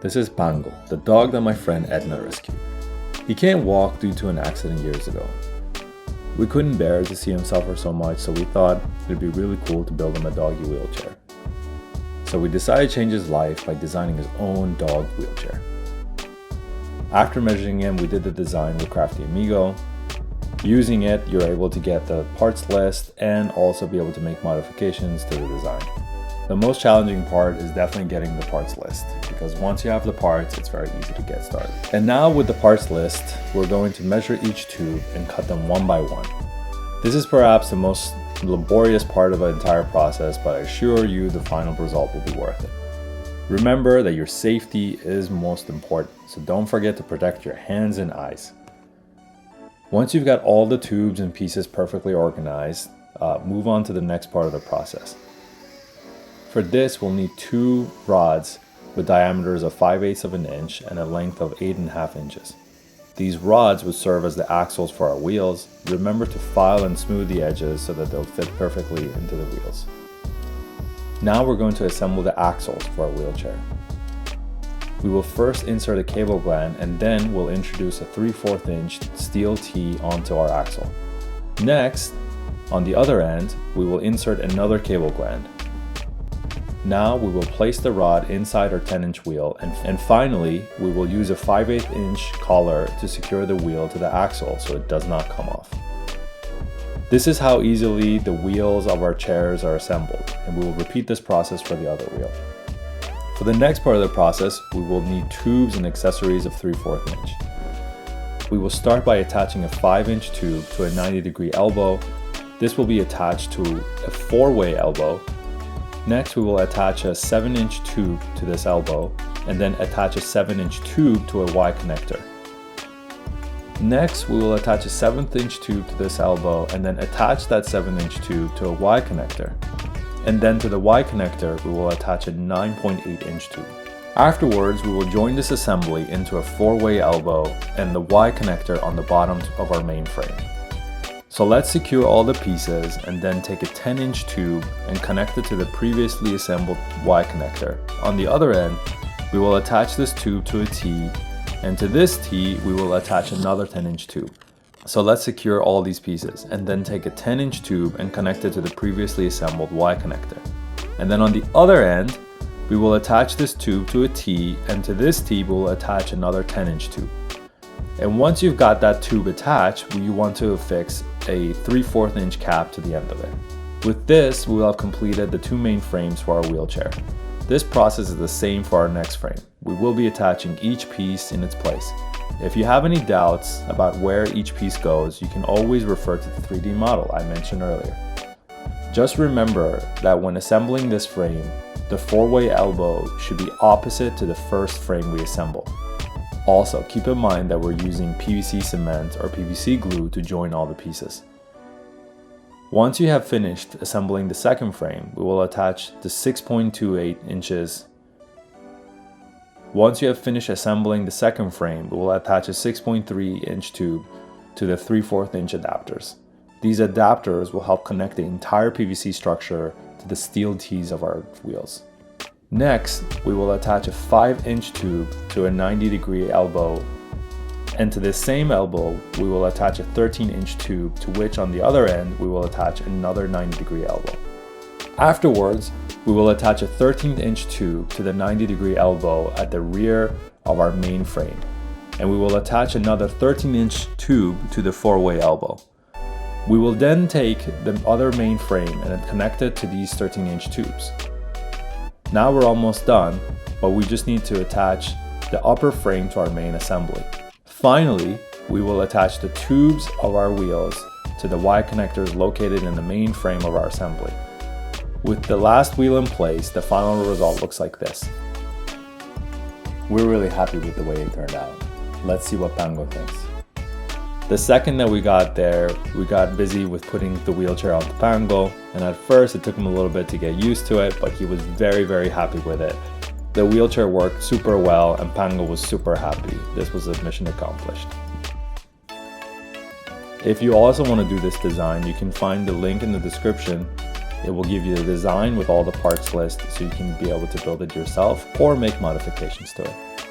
This is Pango, the dog that my friend Edna rescued. He can't walk due to an accident years ago. We couldn't bear to see him suffer so much, so we thought it'd be really cool to build him a doggy wheelchair. So we decided to change his life by designing his own dog wheelchair. After measuring him, we did the design with Crafty Amigo. Using it, you're able to get the parts list and also be able to make modifications to the design. The most challenging part is definitely getting the parts list, because once you have the parts, it's very easy to get started. And now with the parts list, we're going to measure each tube and cut them one by one. This is perhaps the most laborious part of the entire process, but I assure you the final result will be worth it. Remember that your safety is most important, so don't forget to protect your hands and eyes. Once you've got all the tubes and pieces perfectly organized, move on to the next part of the process. For this, we'll need 2 rods with diameters of 5/8 of an inch and a length of 8.5 inches. These rods would serve as the axles for our wheels. Remember to file and smooth the edges so that they'll fit perfectly into the wheels. Now we're going to assemble the axles for our wheelchair. We will first insert a cable gland and then we'll introduce a 3/4 inch steel T onto our axle. Next, on the other end, we will insert another cable gland. Now we will place the rod inside our 10-inch wheel and finally we will use a 5/8 inch collar to secure the wheel to the axle so it does not come off. This is how easily the wheels of our chairs are assembled, and we will repeat this process for the other wheel. For the next part of the process, we will need tubes and accessories of 3/4 inch. We will start by attaching a 5-inch tube to a 90-degree elbow. This will be attached to a 4-way elbow. Next, we will attach a 7-inch tube to this elbow and then attach a 7-inch tube to a Y connector. Next, we will attach a 7th-inch tube to this elbow and then attach that 7-inch tube to a Y connector. And then to the Y connector, we will attach a 9.8-inch tube. Afterwards, we will join this assembly into a 4-way elbow and the Y connector on the bottom of our main frame. So let's secure all the pieces and then take a 10-inch tube and connect it to the previously assembled Y connector. On the other end, we will attach this tube to a T, and to this T, we will attach another 10-inch tube. So let's secure all these pieces and then take a 10-inch tube and connect it to the previously assembled Y connector. And then on the other end, we will attach this tube to a T, and to this T, we will attach another 10-inch tube. And once you've got that tube attached, you want to affix a 3/4 inch cap to the end of it. With this, we will have completed the 2 main frames for our wheelchair. This process is the same for our next frame. We will be attaching each piece in its place. If you have any doubts about where each piece goes, you can always refer to the 3D model I mentioned earlier. Just remember that when assembling this frame, the 4-way elbow should be opposite to the first frame we assemble. Also, keep in mind that we're using PVC cement or PVC glue to join all the pieces. Once you have finished assembling the second frame, we will attach the 6.28 inches. Once you have finished assembling the second frame, we will attach a 6.3-inch tube to the 3/4 inch adapters. These adapters will help connect the entire PVC structure to the steel T's of our wheels. Next, we will attach a 5-inch tube to a 90-degree elbow, and to this same elbow, we will attach a 13-inch tube to which on the other end, we will attach another 90-degree elbow. Afterwards, we will attach a 13-inch tube to the 90-degree elbow at the rear of our main frame, and we will attach another 13-inch tube to the 4-way elbow. We will then take the other main frame and connect it to these 13-inch tubes. Now we're almost done, but we just need to attach the upper frame to our main assembly. Finally, we will attach the tubes of our wheels to the Y connectors located in the main frame of our assembly. With the last wheel in place, the final result looks like this. We're really happy with the way it turned out. Let's see what Bango thinks. The second that we got there, we got busy with putting the wheelchair onto Pango, and at first it took him a little bit to get used to it, but he was very happy with it. The wheelchair worked super well and Pango was super happy. This was a mission accomplished. If you also want to do this design, you can find the link in the description It will give you the design with all the parts list so you can be able to build it yourself or make modifications to it.